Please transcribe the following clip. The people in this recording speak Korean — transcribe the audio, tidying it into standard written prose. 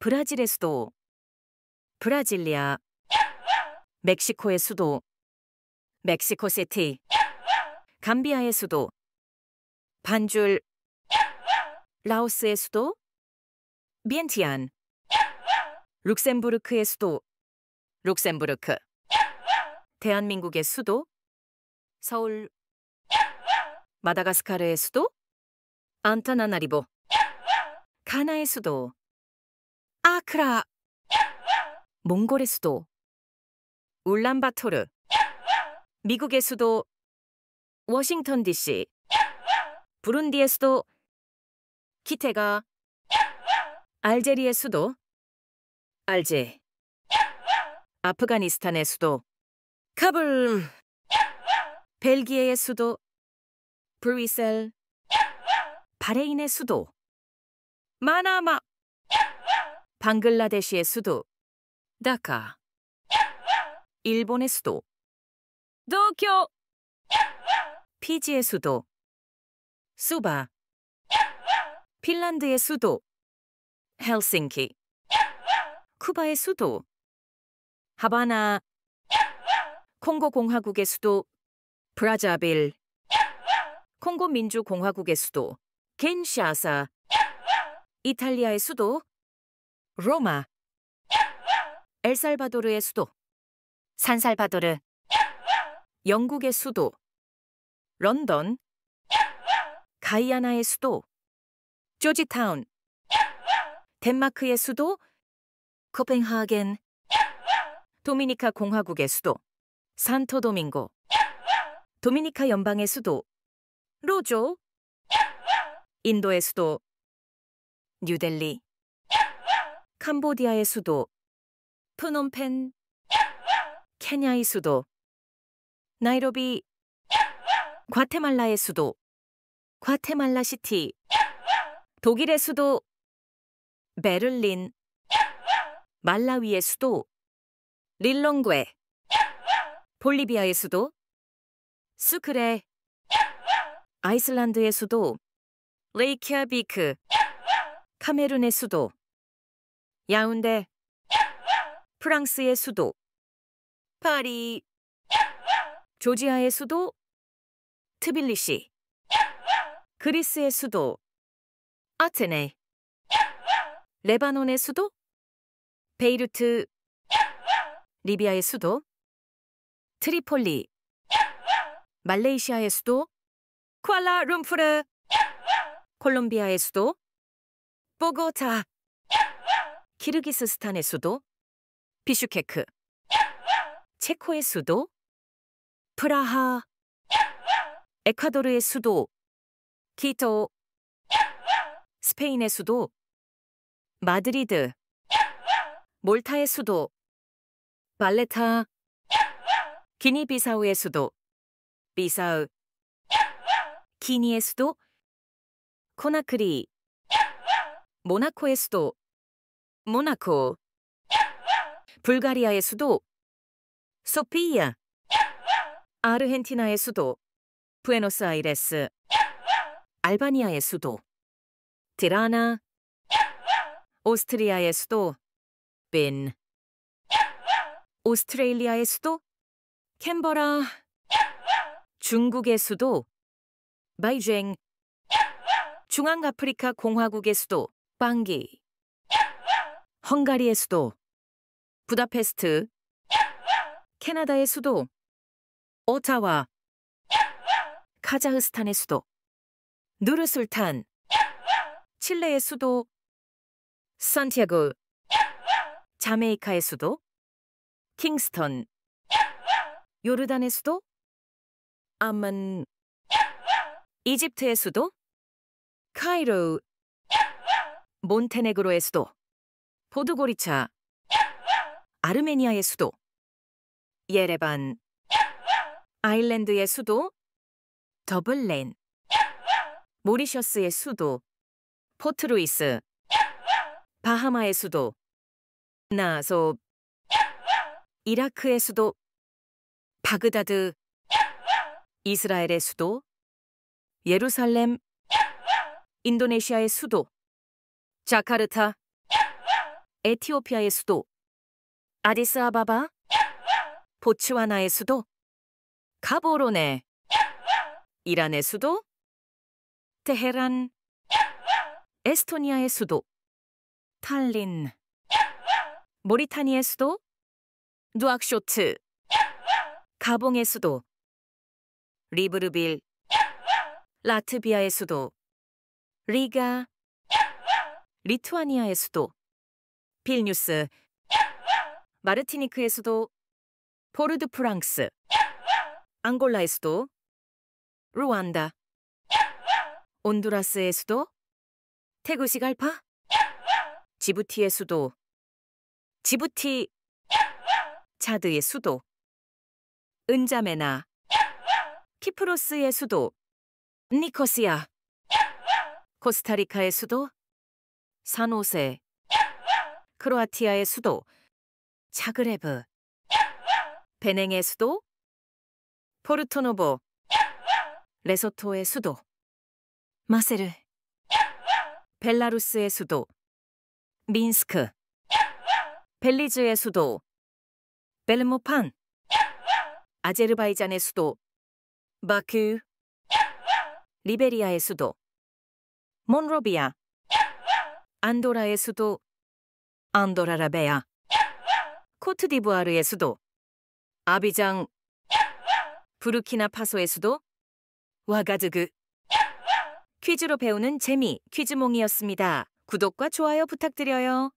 브라질의 수도 브라질리아, 멕시코의 수도 멕시코시티, 감비아의 수도 반줄, 라오스의 수도 비엔티안, 룩셈부르크의 수도 룩셈부르크, 대한민국의 수도 서울, 마다가스카르의 수도 안타나나리보, 가나의 수도 아크라, 몽골의 수도 울란바토르, 미국의 수도 워싱턴 DC, 부룬디의 수도 키테가, 알제리의 수도 알제, 아프가니스탄의 수도 카불, 벨기에의 수도 브뤼셀, 바레인의 수도 마나마, 방글라데시의 수도 다카, 일본의 수도 도쿄, 피지의 수도 수바, 핀란드의 수도 헬싱키, 쿠바의 수도 하바나, 콩고 공화국의 수도 브라자빌, 콩고 민주공화국의 수도 킨샤사, 이탈리아의 수도 로마, 엘살바도르의 수도 산살바도르, 영국의 수도 런던, 가이아나의 수도 조지타운, 덴마크의 수도 코펜하겐, 도미니카 공화국의 수도 산토도밍고, 도미니카 연방의 수도 로조, 인도의 수도 뉴델리, 캄보디아의 수도 프놈펜, 케냐의 수도 나이로비, 과테말라의 수도 과테말라시티, 독일의 수도 베를린, 말라위의 수도 릴롱괴, 볼리비아의 수도 수크레, 아이슬란드의 수도 레이캬비크, 카메룬의 수도 야운데, 프랑스의 수도 파리, 조지아의 수도 트빌리시, 그리스의 수도 아테네, 레바논의 수도 베이루트, 리비아의 수도 트리폴리, 말레이시아의 수도 쿠알라룸푸르, 콜롬비아의 수도 보고타, 키르기스스탄의 수도 비슈케크, 체코의 수도 프라하, 에콰도르의 수도 키토, 스페인의 수도 마드리드, 몰타의 수도 발레타, 기니비사우의 수도 비사우, 기니의 수도 코나크리, 모나코의 수도 모나코, 불가리아의 수도 소피아, 아르헨티나의 수도 부에노스아이레스, 알바니아의 수도 티라나, 오스트리아의 수도 빈, 오스트레일리아의 수도 캔버라, 중국의 수도 바이징, 중앙아프리카 공화국의 수도 방기, 헝가리의 수도 부다페스트, 캐나다의 수도 오타와, 카자흐스탄의 수도 누르술탄, 칠레의 수도 산티아고, 자메이카의 수도 킹스턴, 요르단의 수도 암만, 이집트의 수도 카이로, 몬테네그로의 수도 포드고리차, 아르메니아의 수도 예레반, 아일랜드의 수도 더블렌, 모리셔스의 수도 포트루이스, 바하마의 수도 나소, 이라크의 수도 바그다드, 이스라엘의 수도 예루살렘, 인도네시아의 수도 자카르타, 에티오피아의 수도 아디스아바바, 보츠와나의 수도 가보로네, 이란의 수도 테헤란, 에스토니아의 수도 탈린, 모리타니아의 수도 누악쇼트, 가봉의 수도 리브르빌, 라트비아의 수도 리가, 리투아니아의 수도 빌뉴스, 마르티니크의 수도 포르드프랑스, 앙골라의 수도 루안다, 온두라스의 수도 테구시갈파, 지부티의 수도 지부티, 차드의 수도 은자메나, 키프로스의 수도 니코시아, 코스타리카의 수도 산호세, 크로아티아의 수도 자그레브, 베냉의 수도 포르토노보, 레소토의 수도 마세르, 벨라루스의 수도 민스크, 벨리즈의 수도 벨모판, 아제르바이잔의 수도 바쿠, 리베리아의 수도 몬로비아, 안도라의 수도 안도라라베아, 코트디부아르의 수도 아비장, 부르키나파소의 수도 와가두그. 퀴즈로 배우는 재미 퀴즈몽이었습니다. 구독과 좋아요 부탁드려요.